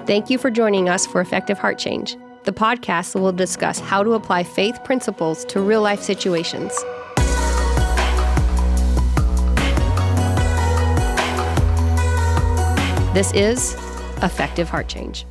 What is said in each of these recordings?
Thank you for joining us for Effective Heart Change. The podcast will discuss how to apply faith principles to real-life situations. This is Effective Heart Change.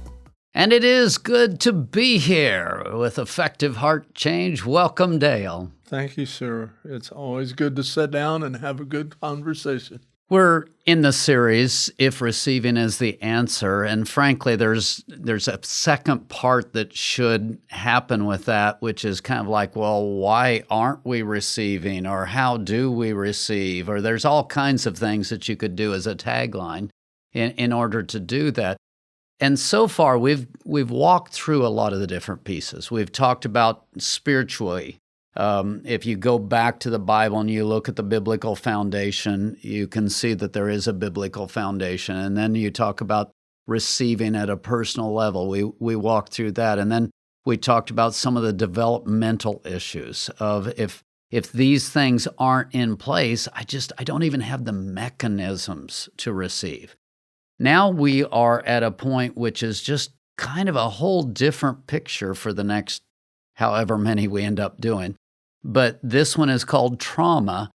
And it is good to be here with Effective Heart Change. Welcome, Dale. Thank you, sir. It's always good to sit down and have a good conversation. We're in the series, If Receiving is the Answer, and frankly, there's a second part that should happen with that, which is kind of like, well, why aren't we receiving, or how do we receive, or there's all kinds of things that you could do as a tagline in order to do that. And so far, we've walked through a lot of the different pieces. We've talked about spiritually. If you go back to the Bible and you look at the biblical foundation, you can see that there is a biblical foundation. And then you talk about receiving at a personal level. We walked through that. And then we talked about some of the developmental issues of if these things aren't in place, I don't even have the mechanisms to receive. Now we are at a point which is just kind of a whole different picture for the next however many we end up doing. But this one is called trauma,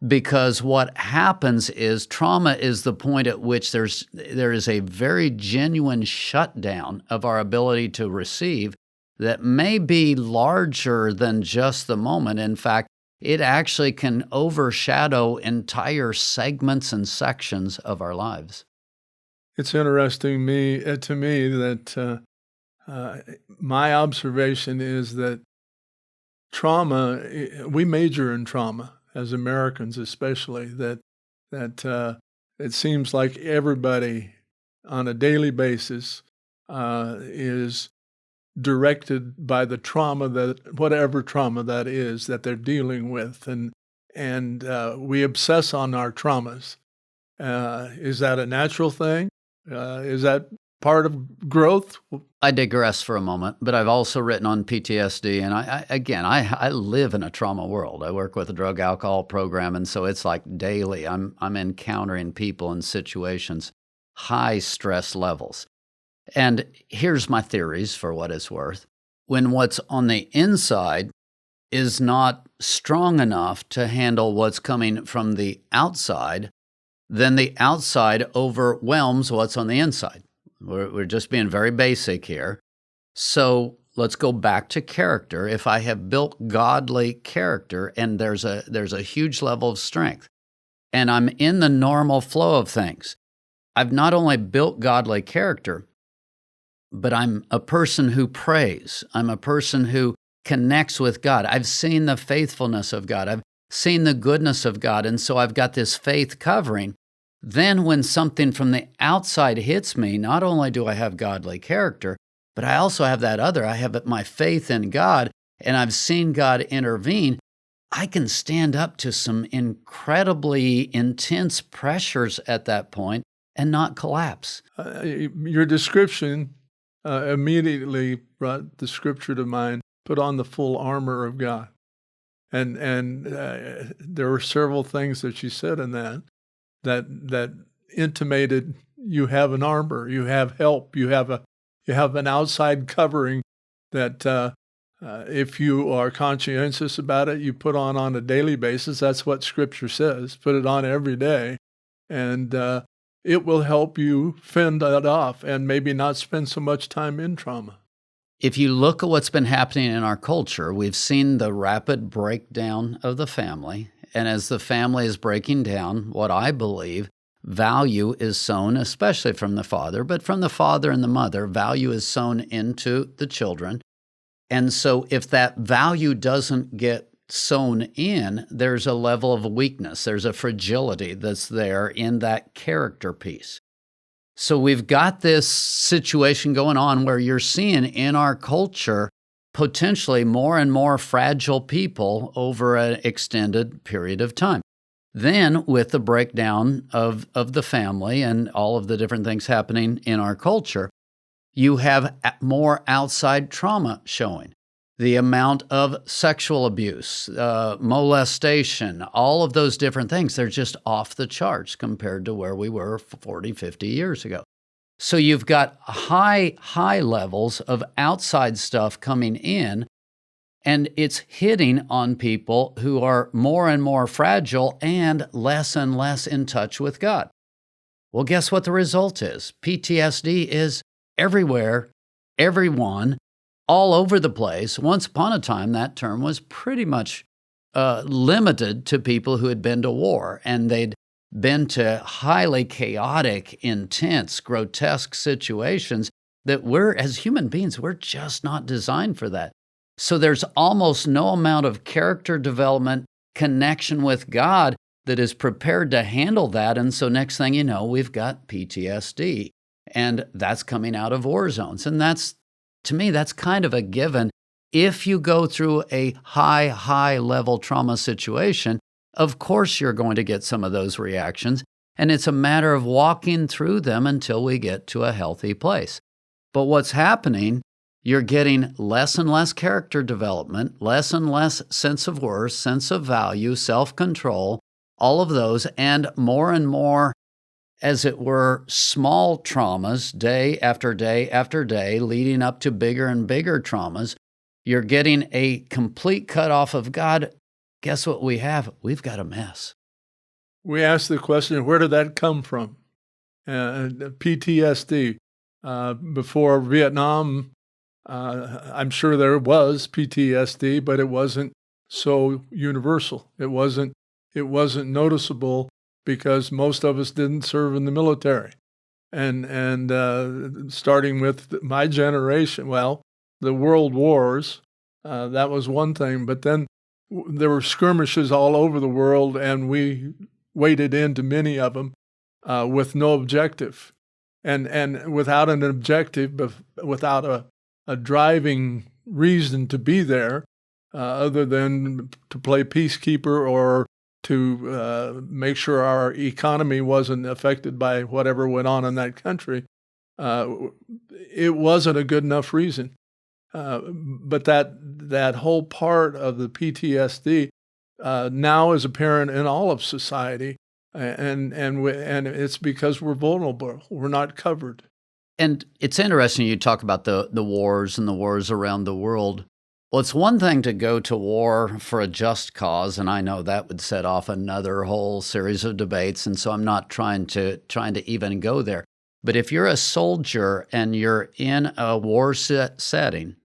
because what happens is trauma is the point at which there is a very genuine shutdown of our ability to receive that may be larger than just the moment. In fact, it actually can overshadow entire segments and sections of our lives. It's interesting to me that my observation is that trauma, we major in trauma as Americans especially, that it seems like everybody on a daily basis is directed by the trauma, that whatever trauma that is that they're dealing with, and we obsess on our traumas. Is that a natural thing? Is that part of growth? I digress for a moment, but I've also written on PTSD, and I live in a trauma world. I work with a drug alcohol program, and so it's like daily I'm encountering people and situations, high stress levels. And here's my theories for what it's worth. When what's on the inside is not strong enough to handle what's coming from the outside, then the outside overwhelms what's on the inside. We're just being very basic here. So let's go back to character. If I have built godly character and there's a huge level of strength, and I'm in the normal flow of things, I've not only built godly character, but I'm a person who prays. I'm a person who connects with God. I've seen the faithfulness of God. I've seen the goodness of God, and so I've got this faith covering. Then when something from the outside hits me, not only do I have godly character, but I also have I have my faith in God, and I've seen God intervene. I can stand up to some incredibly intense pressures at that point and not collapse. Your description immediately brought the scripture to mind, put on the full armor of God. And there were several things that you said in that intimated you have an armor, you have help, you have an outside covering that if you are conscientious about it, you put on a daily basis. That's what Scripture says. Put it on every day, and it will help you fend that off and maybe not spend so much time in trauma. If you look at what's been happening in our culture, we've seen the rapid breakdown of the family. And as the family is breaking down, what I believe, value is sown, especially from the father, but from the father and the mother, value is sown into the children. And so if that value doesn't get sown in, there's a level of weakness. There's a fragility that's there in that character piece. So we've got this situation going on where you're seeing in our culture potentially more and more fragile people over an extended period of time. Then with the breakdown of the family and all of the different things happening in our culture, you have more outside trauma showing. The amount of sexual abuse, molestation, all of those different things, they're just off the charts compared to where we were 40, 50 years ago. So you've got high levels of outside stuff coming in, and it's hitting on people who are more and more fragile and less in touch with God. Well, guess what the result is? PTSD is everywhere, everyone, all over the place. Once upon a time, that term was pretty much limited to people who had been to war, and they'd been to highly chaotic, intense, grotesque situations that as human beings, we're just not designed for that. So there's almost no amount of character development, connection with God that is prepared to handle that. And so next thing you know, we've got PTSD, and that's coming out of war zones. And to me, that's kind of a given. If you go through a high level trauma situation, of course you're going to get some of those reactions, and it's a matter of walking through them until we get to a healthy place. But what's happening, you're getting less and less character development, less and less sense of worth, sense of value, self-control, all of those, and more, as it were, small traumas, day after day after day, leading up to bigger and bigger traumas. You're getting a complete cutoff of God. Guess what we have? We've got a mess. We asked the question, where did that come from? PTSD. Before Vietnam, I'm sure there was PTSD, but it wasn't so universal. It wasn't noticeable because most of us didn't serve in the military. And starting with my generation, the world wars, that was one thing, but then there were skirmishes all over the world, and we waded into many of them with no objective. And without an objective, without a driving reason to be there, other than to play peacekeeper or to make sure our economy wasn't affected by whatever went on in that country, it wasn't a good enough reason. But that whole part of the PTSD now is apparent in all of society, and it's because we're vulnerable. We're not covered. And it's interesting you talk about the wars and the wars around the world. Well, it's one thing to go to war for a just cause, and I know that would set off another whole series of debates, and so I'm not trying to even go there. But if you're a soldier and you're in a war setting,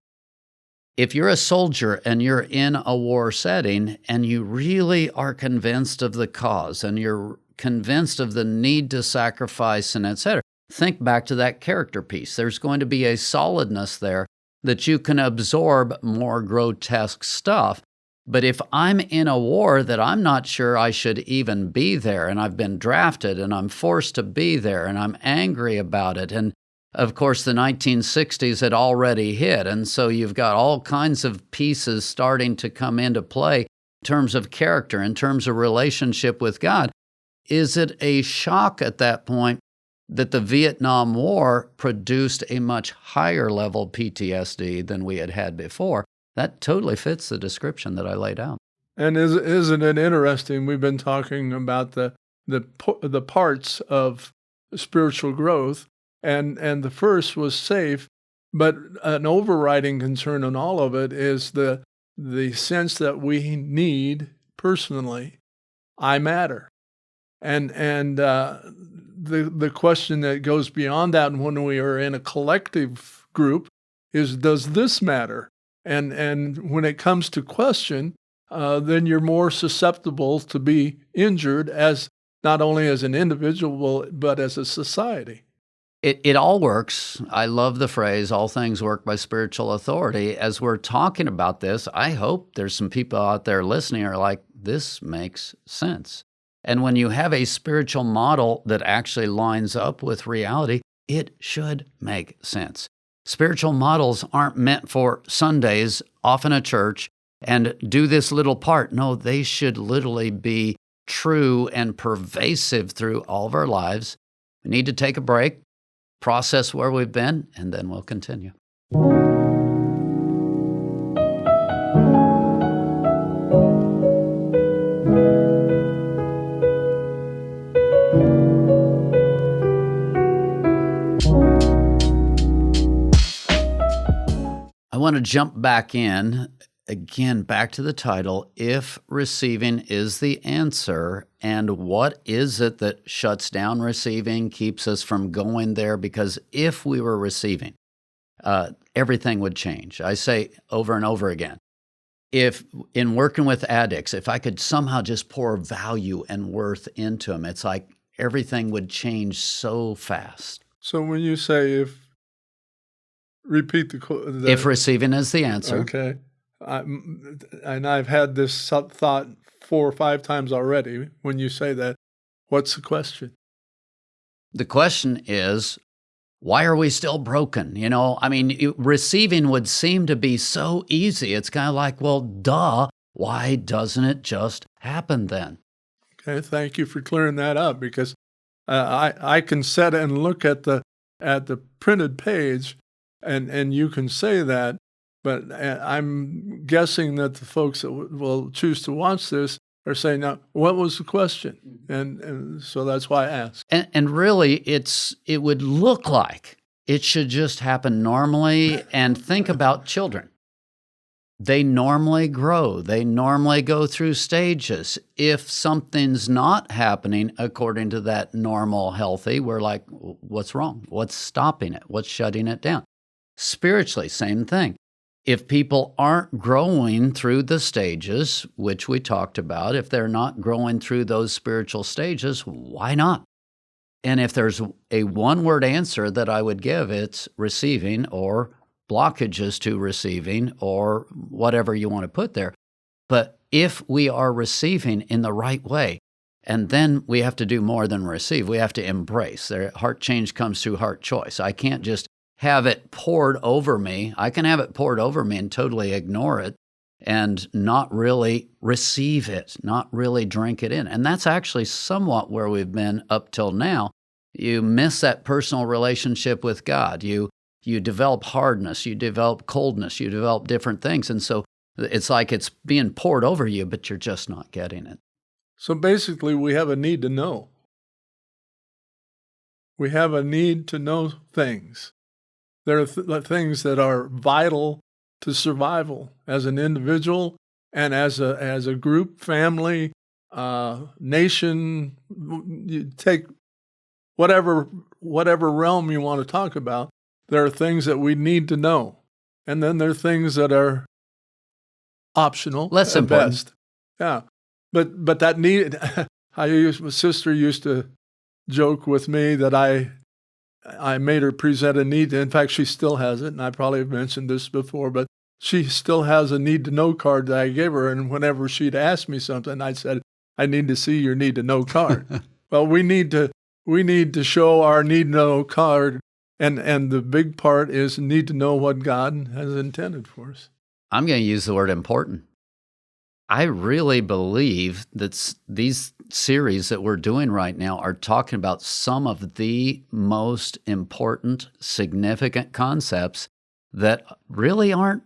if you're a soldier and you're in a war setting and you really are convinced of the cause and you're convinced of the need to sacrifice and et cetera, think back to that character piece. There's going to be a solidness there that you can absorb more grotesque stuff. But if I'm in a war that I'm not sure I should even be there, and I've been drafted and I'm forced to be there and I'm angry about it, and of course, the 1960s had already hit, and so you've got all kinds of pieces starting to come into play in terms of character, in terms of relationship with God. Is it a shock at that point that the Vietnam War produced a much higher level PTSD than we had had before? That totally fits the description that I laid out. And isn't it interesting? We've been talking about the parts of spiritual growth. And the first was safe, but an overriding concern in all of it is the sense that we need personally, I matter, and the question that goes beyond that when we are in a collective group is, does this matter? And when it comes to question, then you're more susceptible to be injured as not only as an individual but as a society. It all works. I love the phrase, all things work by spiritual authority. As we're talking about this, I hope there's some people out there listening who are like, this makes sense. And when you have a spiritual model that actually lines up with reality, it should make sense. Spiritual models aren't meant for Sundays off in a church and do this little part. No, they should literally be true and pervasive through all of our lives. We need to take a break, process where we've been, and then we'll continue. want to jump back in, again, back to the title, If Receiving is the Answer, and what is it that shuts down receiving, keeps us from going there? Because if we were receiving, everything would change. I say over and over again, if in working with addicts, if I could somehow just pour value and worth into them, it's like everything would change so fast. So when you say repeat the If receiving is the answer. Okay. And I've had this thought 4 or 5 times already. When you say that, what's the question? The question is, why are we still broken? Receiving would seem to be so easy. It's kind of like, well, duh, why doesn't it just happen then? Okay, thank you for clearing that up, because I can sit and look at the printed page, and you can say that, but I'm guessing that the folks that will choose to watch this are saying, now, what was the question? And so that's why I asked. And really, it would look like it should just happen normally. And think about children. They normally grow. They normally go through stages. If something's not happening according to that normal healthy, we're like, what's wrong? What's stopping it? What's shutting it down? Spiritually, same thing. If people aren't growing through the stages, which we talked about, if they're not growing through those spiritual stages, why not? And if there's a one-word answer that I would give, it's receiving, or blockages to receiving, or whatever you want to put there. But if we are receiving in the right way, and then we have to do more than receive, we have to embrace. Their heart change comes through heart choice. I can't just have it poured over me. I can have it poured over me and totally ignore it and not really receive it, not really drink it in. And that's actually somewhat where we've been up till now. You miss that personal relationship with God. You develop hardness, you develop coldness, you develop different things. And so it's like it's being poured over you, but you're just not getting it. So basically, we have a need to know. We have a need to know things. There are things that are vital to survival as an individual and as a group, family, nation. You take whatever realm you want to talk about. There are things that we need to know, and then there are things that are optional, less at important. best. Yeah, but that need. My sister used to joke with me that I made her present a need. In fact, she still has it, and I probably have mentioned this before, but she still has a need-to-know card that I gave her, and whenever she'd ask me something, I said, I need to see your need-to-know card. Well, we need to show our need-to-know card, and the big part is need to know what God has intended for us. I'm going to use the word important. I really believe that these series that we're doing right now are talking about some of the most important, significant concepts that really aren't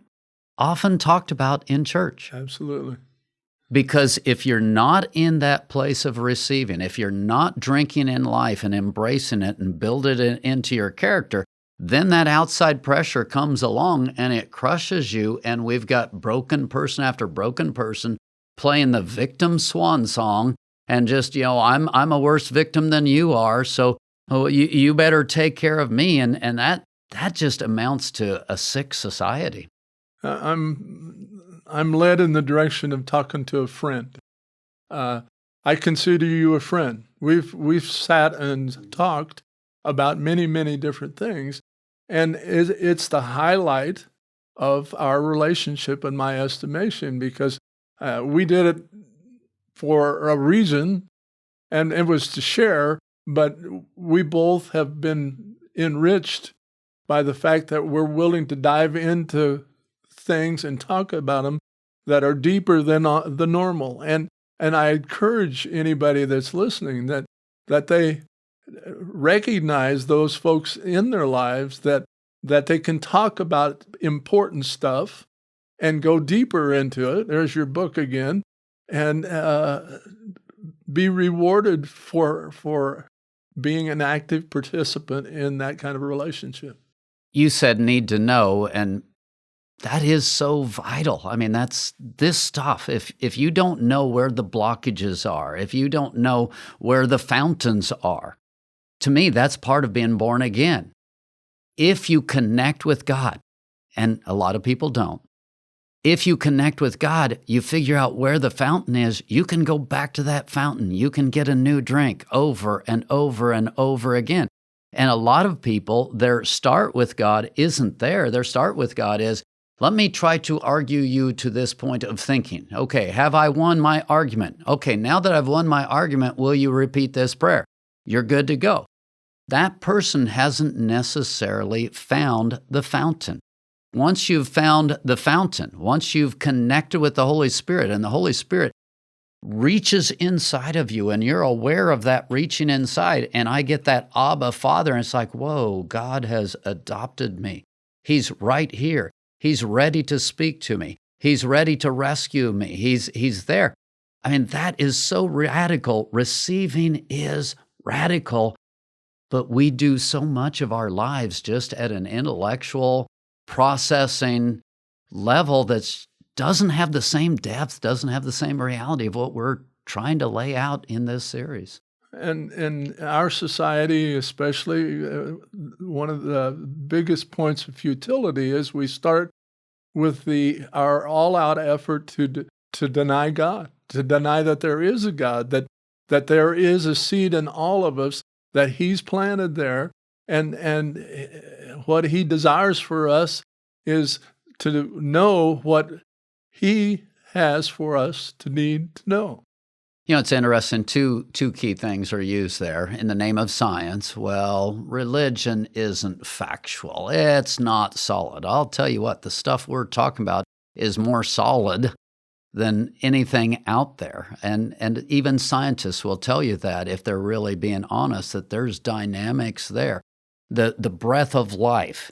often talked about in church. Absolutely. Because if you're not in that place of receiving, if you're not drinking in life and embracing it and building it into your character, then that outside pressure comes along and it crushes you, and we've got broken person after broken person playing the victim swan song and just, I'm a worse victim than you are, so you better take care of me, and that just amounts to a sick society. I'm led in the direction of talking to a friend. I consider you a friend. We've sat and talked about many, many different things, and it's the highlight of our relationship, in my estimation, because we did it for a reason, and it was to share, but we both have been enriched by the fact that we're willing to dive into things and talk about them that are deeper than the normal. And I encourage anybody that's listening that they recognize those folks in their lives that they can talk about important stuff and go deeper into it. There's your book again, and be rewarded for being an active participant in that kind of a relationship. You said need to know, and That is so vital. I mean, that's this stuff. If you don't know where the blockages are, if you don't know where the fountains are, to me, that's part of being born again. If you connect with God, and a lot of people don't, if you connect with God, you figure out where the fountain is, you can go back to that fountain. You can get a new drink over and over and over again. And a lot of people, their start with God isn't there. Their start with God is, let me try to argue you to this point of thinking. Okay, have I won my argument? Okay, now that I've won my argument, will you repeat this prayer? You're good to go. That person hasn't necessarily found the fountain. Once you've found the fountain, once you've connected with the Holy Spirit, and the Holy Spirit reaches inside of you, and you're aware of that reaching inside, and I get that Abba Father, and it's like, whoa, God has adopted me. He's right here. He's ready to speak to me. He's ready to rescue me. He's there. I mean, that is so radical. Receiving is radical, but we do so much of our lives just at an intellectual processing level that doesn't have the same depth, doesn't have the same reality of what we're trying to lay out in this series. And in our society, especially, one of the biggest points of futility is we start with our all-out effort to deny God, to deny that there is a God, that there is a seed in all of us that He's planted there, and what He desires for us is to know what He has for us to need to know. You know, it's interesting, two key things are used there. In the name of science, well, religion isn't factual. It's not solid. I'll tell you what, the stuff we're talking about is more solid than anything out there. And even scientists will tell you that, if they're really being honest, that there's dynamics there. The breath of life.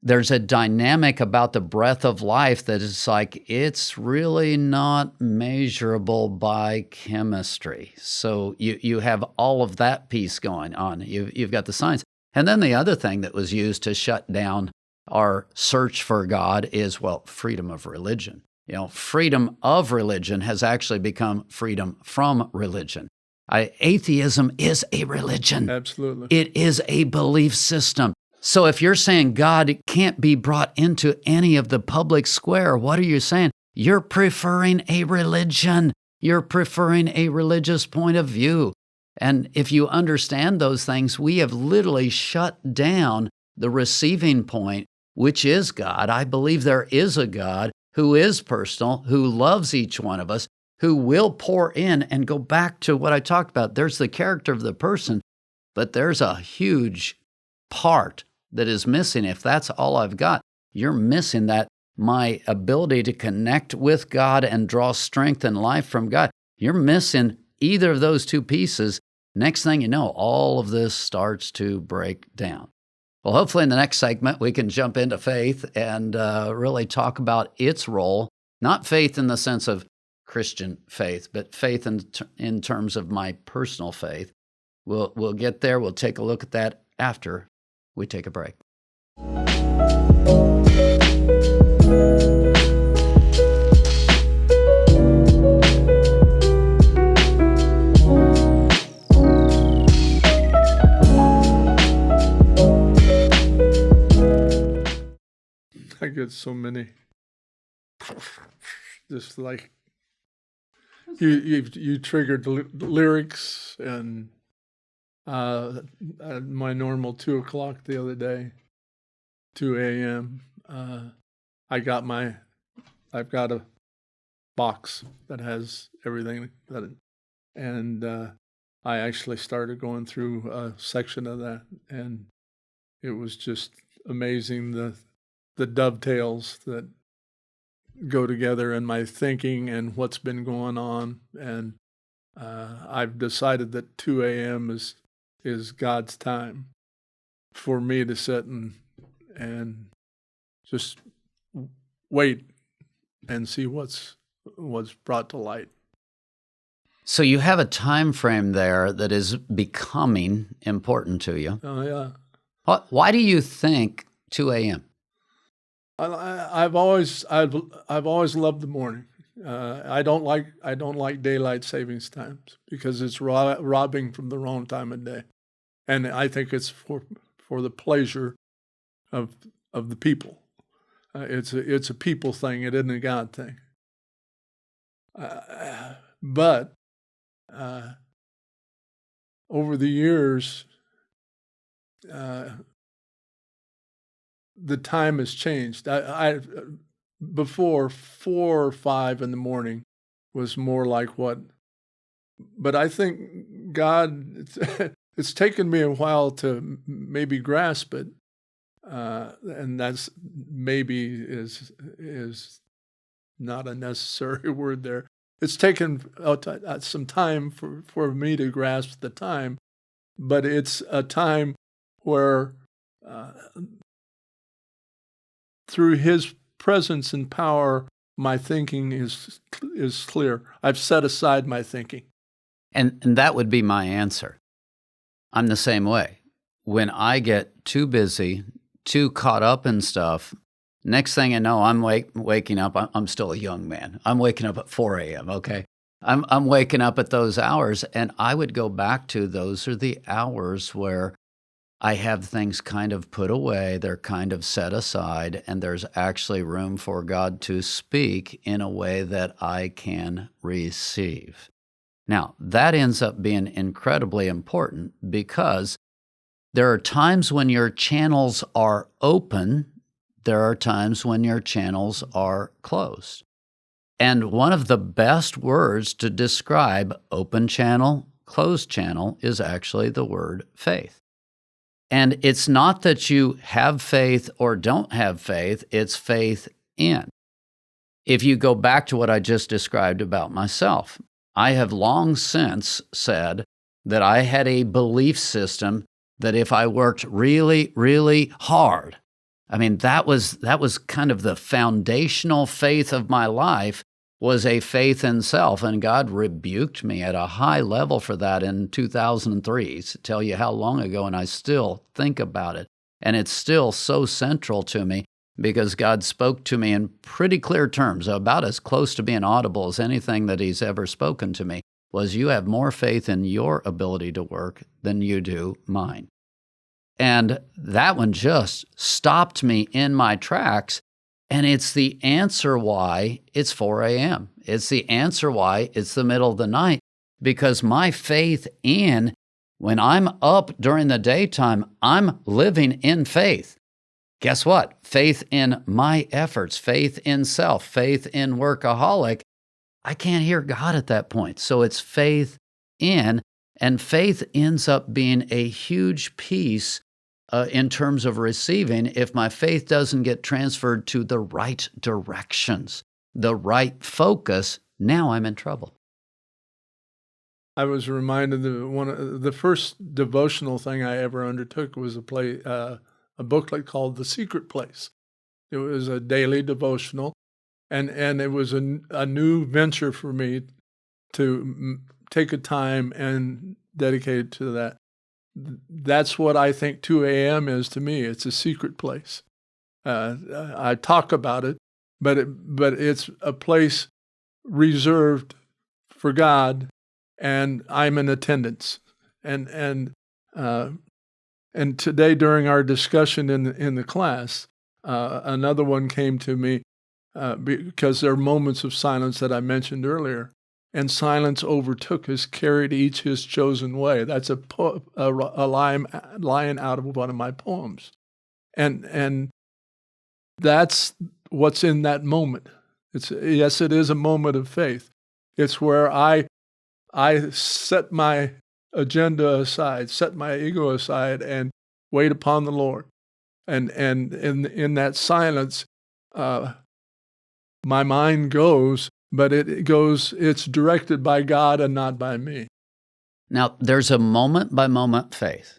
There's a dynamic about the breath of life that is like, it's really not measurable by chemistry. So you have all of that piece going on. You've got the science. And then the other thing that was used to shut down our search for God is, well, freedom of religion. You know, freedom of religion has actually become freedom from religion. Atheism is a religion. Absolutely. It is a belief system. So if you're saying God can't be brought into any of the public square, what are you saying? You're preferring a religion. You're preferring a religious point of view. And if you understand those things, we have literally shut down the receiving point, which is God. I believe there is a God who is personal, who loves each one of us, who will pour in, and go back to what I talked about. There's the character of the person, but there's a huge part that is missing. If that's all I've got, you're missing that, my ability to connect with God and draw strength and life from God. You're missing either of those two pieces. Next thing you know, all of this starts to break down. Well, hopefully in the next segment, we can jump into faith and really talk about its role, not faith in the sense of Christian faith, but faith in terms of my personal faith. We'll get there. We'll take a look at that after we take a break. I get so many, just like you triggered lyrics and at my normal 2 o'clock the other day, 2 a.m. I've got a box that has everything and I actually started going through a section of that, and it was just amazing the dovetails that go together in my thinking and what's been going on. And I've decided that 2 a.m. is God's time for me to sit and just wait and see what's brought to light. So you have a time frame there that is becoming important to you. Oh, yeah. Why do you think 2 a.m.? I've always loved the morning. I don't like daylight savings times because it's robbing from the wrong time of day, and I think it's for the pleasure of the people. It's a people thing. It isn't a God thing. But over the years, the time has changed. I before 4 or 5 in the morning was more like what, but I think God, it's taken me a while to maybe grasp it, and that's maybe is not a necessary word there. It's taken some time for me to grasp the time, but it's a time where through His presence and power, my thinking is clear. I've set aside my thinking. And that would be my answer. I'm the same way. When I get too busy, too caught up in stuff, next thing I know, I'm waking up. I'm still a young man. I'm waking up at 4 a.m., okay? I'm waking up at those hours, and I would go back to those are the hours where I have things kind of put away, they're kind of set aside, and there's actually room for God to speak in a way that I can receive. Now, that ends up being incredibly important because there are times when your channels are open, there are times when your channels are closed. And one of the best words to describe open channel, closed channel is actually the word faith. And it's not that you have faith or don't have faith, it's faith in. If you go back to what I just described about myself, I have long since said that I had a belief system that if I worked really, really hard, I mean, that was kind of the foundational faith of my life, was a faith in self, and God rebuked me at a high level for that in 2003. To tell you how long ago, and I still think about it. And it's still so central to me because God spoke to me in pretty clear terms, about as close to being audible as anything that He's ever spoken to me, was you have more faith in your ability to work than you do mine. And that one just stopped me in my tracks. And it's the answer why it's 4 a.m. It's the answer why it's the middle of the night, because my faith in, when I'm up during the daytime, I'm living in faith. Guess what? Faith in my efforts, faith in self, faith in workaholic. I can't hear God at that point. So it's faith in, and faith ends up being a huge piece in terms of receiving, if my faith doesn't get transferred to the right directions, the right focus, now I'm in trouble. I was reminded that the first devotional thing I ever undertook was a booklet called The Secret Place. It was a daily devotional, and it was a new venture for me to take a time and dedicate it to that. That's what I think 2 a.m. is to me. It's a secret place. I talk about it, but it's a place reserved for God, and I'm in attendance. And today during our discussion in the class, another one came to me because there are moments of silence that I mentioned earlier. And silence overtook us, carried each his chosen way. That's a line out of one of my poems. And that's what's in that moment. Yes, it is a moment of faith. It's where I set my agenda aside, set my ego aside, and wait upon the Lord. And in that silence, my mind goes, but it's directed by God and not by me. Now, there's a moment-by-moment faith,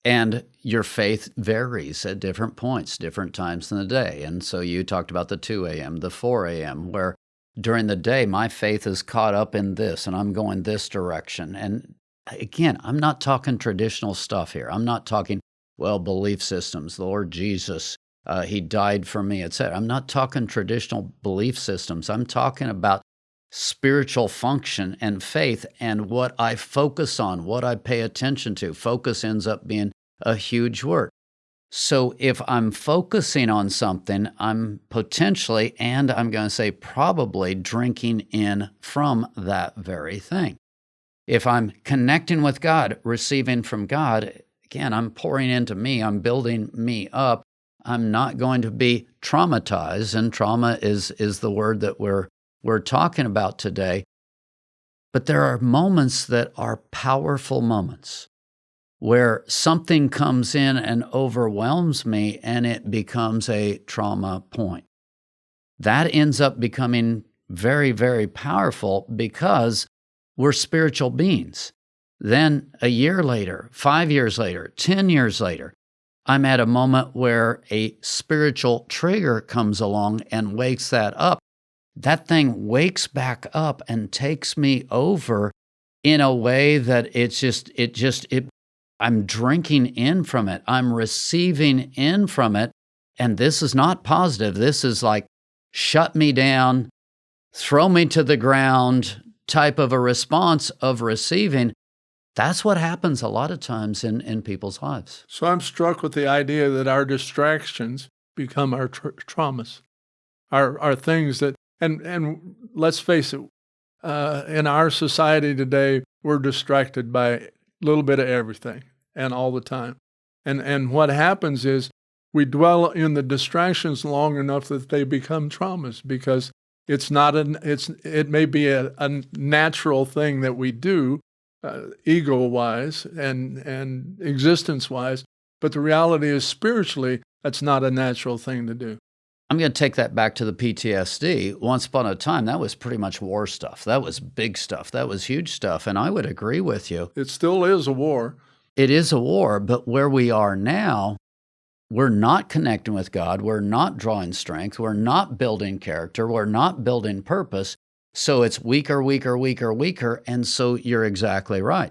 and your faith varies at different points, different times in the day. And so you talked about the 2 a.m., the 4 a.m., where during the day, my faith is caught up in this, and I'm going this direction. And again, I'm not talking traditional stuff here. I'm not talking, belief systems, the Lord Jesus, He died for me, etc. I'm not talking traditional belief systems. I'm talking about spiritual function and faith and what I focus on, what I pay attention to. Focus ends up being a huge word. So if I'm focusing on something, I'm potentially, and I'm going to say probably, drinking in from that very thing. If I'm connecting with God, receiving from God, again, I'm pouring into me, I'm building me up. I'm not going to be traumatized, and trauma is the word that we're talking about today. But there are moments that are powerful moments where something comes in and overwhelms me and it becomes a trauma point. That ends up becoming very, very powerful because we're spiritual beings. Then a year later, 5 years later, 10 years later, I'm at a moment where a spiritual trigger comes along and wakes that up. That thing wakes back up and takes me over in a way that I'm drinking in from it. I'm receiving in from it. And this is not positive. This is like shut me down, throw me to the ground type of a response of receiving. That's what happens a lot of times in people's lives. So I'm struck with the idea that our distractions become our traumas, our things that, and let's face it, in our society today, we're distracted by a little bit of everything and all the time. And what happens is we dwell in the distractions long enough that they become traumas because it may be a natural thing that we do, ego-wise and existence-wise, but the reality is spiritually, that's not a natural thing to do. I'm going to take that back to the PTSD. Once upon a time, that was pretty much war stuff. That was big stuff. That was huge stuff. And I would agree with you. It still is a war. It is a war, but where we are now, we're not connecting with God. We're not drawing strength. We're not building character. We're not building purpose. So it's weaker, weaker, weaker, weaker. And so you're exactly right.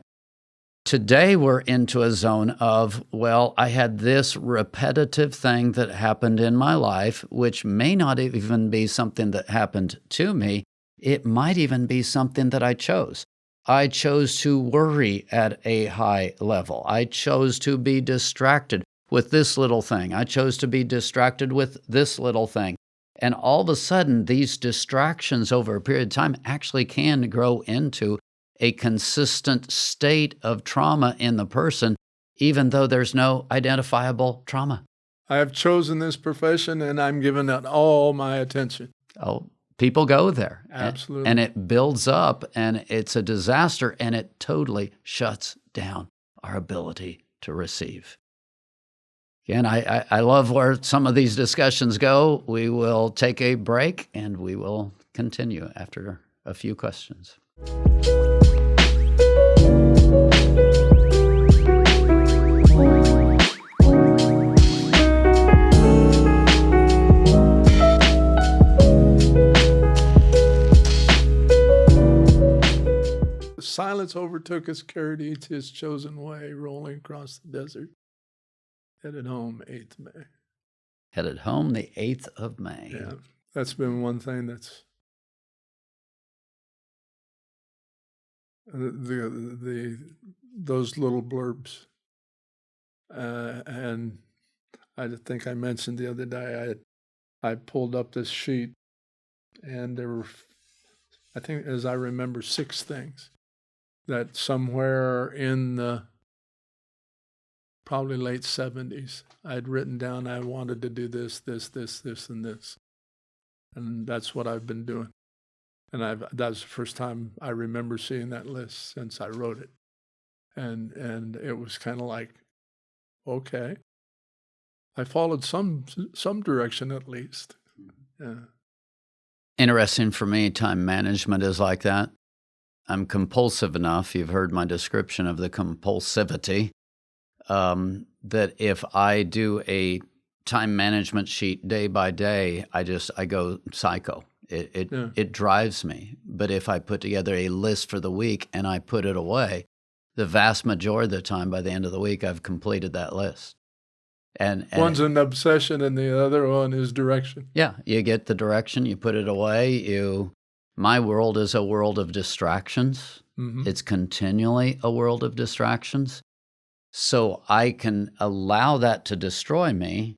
Today, we're into a zone of, well, I had this repetitive thing that happened in my life, which may not even be something that happened to me. It might even be something that I chose. I chose to worry at a high level. I chose to be distracted with this little thing. I chose to be distracted with this little thing. And all of a sudden, these distractions over a period of time actually can grow into a consistent state of trauma in the person, even though there's no identifiable trauma. I have chosen this profession and I'm giving it all my attention. Oh, people go there. Absolutely. And it builds up and it's a disaster and it totally shuts down our ability to receive. Again, I love where some of these discussions go. We will take a break and we will continue after a few questions. Silence overtook us, carried each his chosen way, rolling across the desert. Headed home, 8th May. Headed home the 8th of May. Yeah, that's been one thing that's those little blurbs. And I think I mentioned the other day, I pulled up this sheet, and there were, I think, as I remember, 6 things that somewhere in the probably late 70s, I'd written down I wanted to do this, this, this, this, and this. And that's what I've been doing. And that's the first time I remember seeing that list since I wrote it. And it was kind of like, okay. I followed some direction at least. Yeah. Interesting for me, time management is like that. I'm compulsive enough, you've heard my description of the compulsivity, that if I do a time management sheet day by day, I go psycho. It drives me. But if I put together a list for the week and I put it away, the vast majority of the time by the end of the week, I've completed that list. And one's an obsession and the other one is direction. yeah, you get the direction, you put it away. My world is a world of distractions. Mm-hmm. It's continually a world of distractions. So I can allow that to destroy me,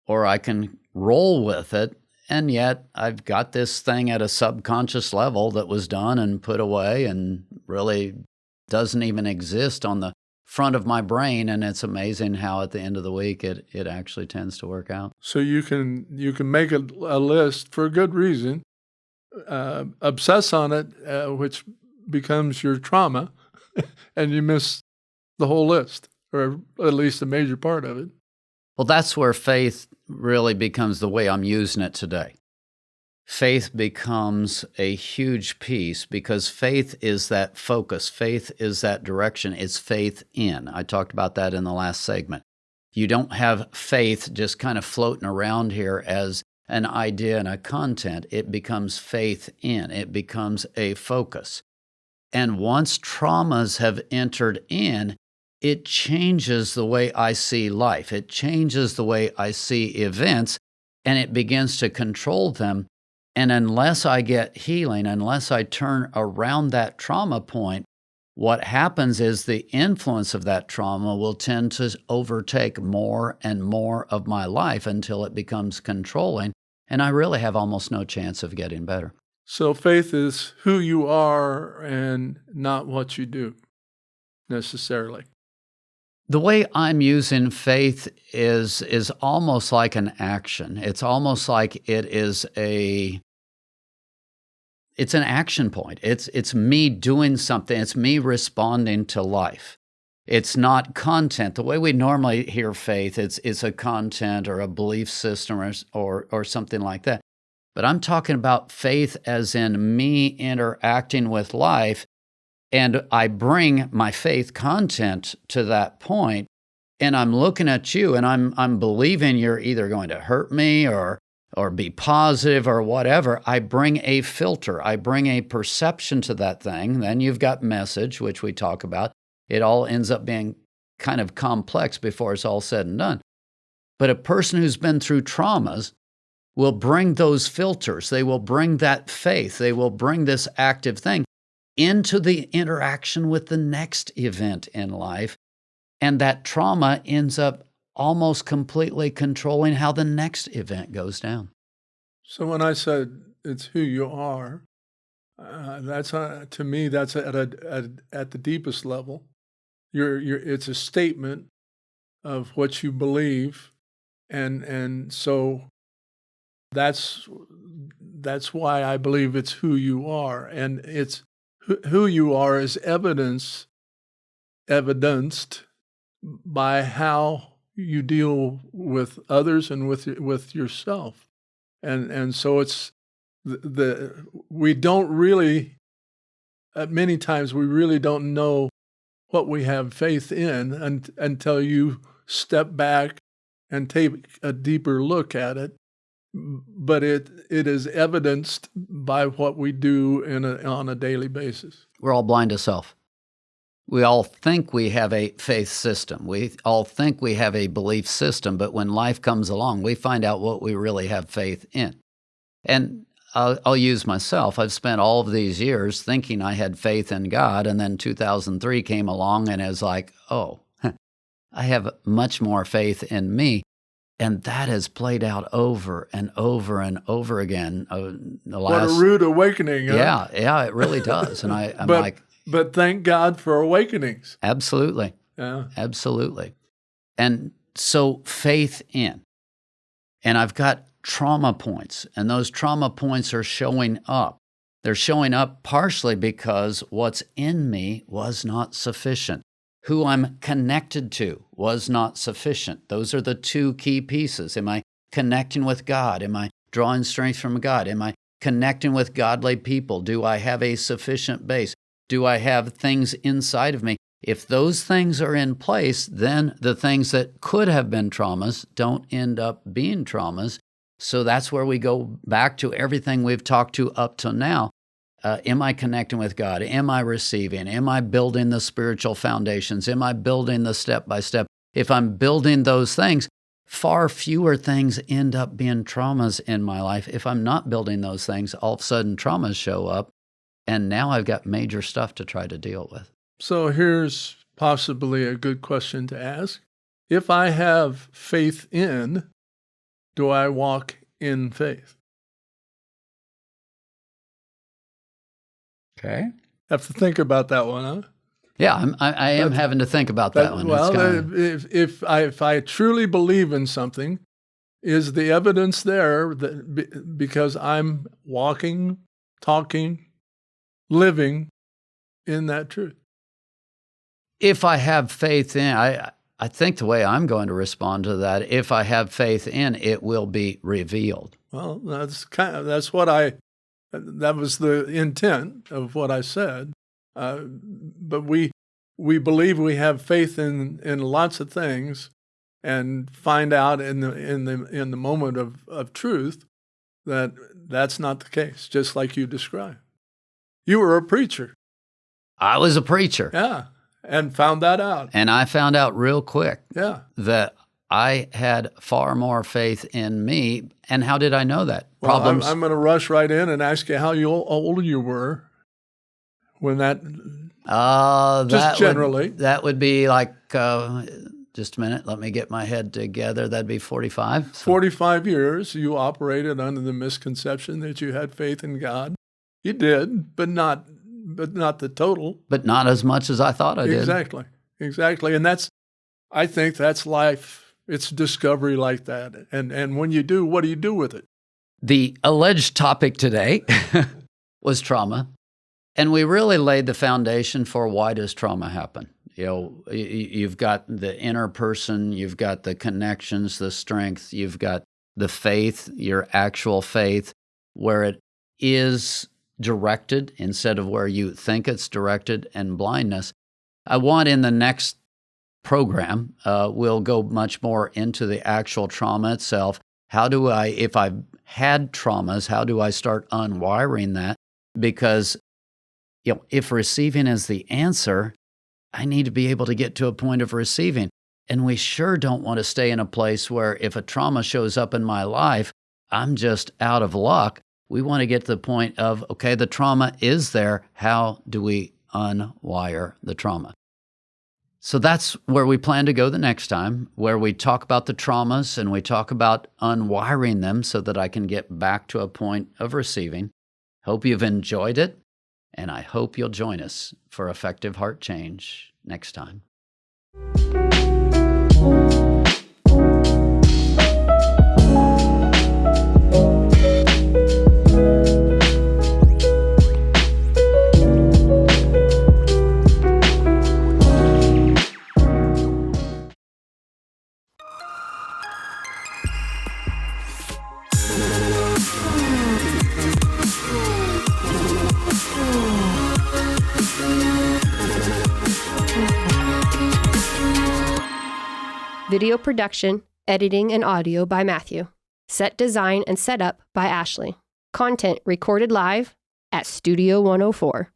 or I can roll with it. And yet I've got this thing at a subconscious level that was done and put away and really doesn't even exist on the front of my brain. And it's amazing how at the end of the week it actually tends to work out. So you can make a list for a good reason, obsess on it, which becomes your trauma, and you miss the whole list, or at least a major part of it. Well, that's where faith really becomes the way I'm using it today. Faith becomes a huge piece because faith is that focus. Faith is that direction. It's faith in. I talked about that in the last segment. You don't have faith just kind of floating around here as an idea and a content. It becomes faith in. It becomes a focus. And once traumas have entered in, it changes the way I see life. It changes the way I see events, and it begins to control them. And unless I get healing, unless I turn around that trauma point, what happens is the influence of that trauma will tend to overtake more and more of my life until it becomes controlling, and I really have almost no chance of getting better. So faith is who you are and not what you do, necessarily. The way I'm using faith is almost like an action. It's almost like it's an action point. It's me doing something. It's me responding to life. It's not content. The way we normally hear faith, it's a content or a belief system or something like that. But I'm talking about faith as in me interacting with life, and I bring my faith content to that point, and I'm looking at you, and I'm believing you're either going to hurt me or be positive or whatever. I bring a filter. I bring a perception to that thing. Then you've got message, which we talk about. It all ends up being kind of complex before it's all said and done. But a person who's been through traumas will bring those filters. They will bring that faith. They will bring this active thing into the interaction with the next event in life. And that trauma ends up almost completely controlling how the next event goes down. So when I said it's who you are, that's to me that's at the deepest level. It's a statement of what you believe, and so that's why I believe it's who you are, and it's who you are is evidenced by how you deal with others and with yourself, and so it's we don't really, many times we really don't know what we have faith in until you step back and take a deeper look at it. But it is evidenced by what we do on a daily basis. We're all blind to self. We all think we have a faith system. We all think we have a belief system, but when life comes along, we find out what we really have faith in. And I'll use myself. I've spent all of these years thinking I had faith in God, and then 2003 came along and it's like, oh, I have much more faith in me. And that has played out over and over and over again. What a rude awakening. Huh? Yeah, it really does. And I'm but thank God for awakenings. Absolutely. Yeah. Absolutely. And so faith in. And I've got trauma points, and those trauma points are showing up. They're showing up partially because what's in me was not sufficient. Who I'm connected to was not sufficient. Those are the two key pieces. Am I connecting with God? Am I drawing strength from God? Am I connecting with godly people? Do I have a sufficient base? Do I have things inside of me? If those things are in place, then the things that could have been traumas don't end up being traumas. So that's where we go back to everything we've talked to up till now. Am I connecting with God? Am I receiving? Am I building the spiritual foundations? Am I building the step-by-step? If I'm building those things, far fewer things end up being traumas in my life. If I'm not building those things, all of a sudden traumas show up, and now I've got major stuff to try to deal with. So here's possibly a good question to ask. If I have faith in, do I walk in faith? Okay. Have to think about that one, huh? Yeah, I am having to think about that one. Well, It's if I truly believe in something, is the evidence there that because I'm walking, talking, living in that truth? if I have faith in, I think the way I'm going to respond to that, if I have faith in, it will be revealed. Well, that was the intent of what I said. But we believe we have faith in lots of things, and find out in the moment of truth that that's not the case. Just like you described, you were a preacher. I was a preacher. Yeah, and found that out. And I found out real quick. Yeah. That I had far more faith in me. And how did I know that? Well, Problems. I'm going to rush right in and ask you how old you were when that. Just generally. That would be like, just a minute, let me get my head together. That'd be 45. 45 years you operated under the misconception that you had faith in God. You did, but not the total. But not as much as I thought I did. Exactly. And I think that's life. It's discovery like that. And when you do, what do you do with it? The alleged topic today was trauma. And we really laid the foundation for why does trauma happen? You know, you've got the inner person, you've got the connections, the strength, you've got the faith, your actual faith, where it is directed instead of where you think it's directed, and blindness. I want in the next program, we'll go much more into the actual trauma itself. How do I, if I've had traumas, how do I start unwiring that? Because, you know, if receiving is the answer, I need to be able to get to a point of receiving. And we sure don't want to stay in a place where if a trauma shows up in my life, I'm just out of luck. We want to get to the point of, okay, the trauma is there. How do we unwire the trauma? So that's where we plan to go the next time, where we talk about the traumas and we talk about unwiring them so that I can get back to a point of receiving. Hope you've enjoyed it, and I hope you'll join us for Effective Heart Change next time. Video production, editing, and audio by Matthew. Set design and setup by Ashley. Content recorded live at Studio 104.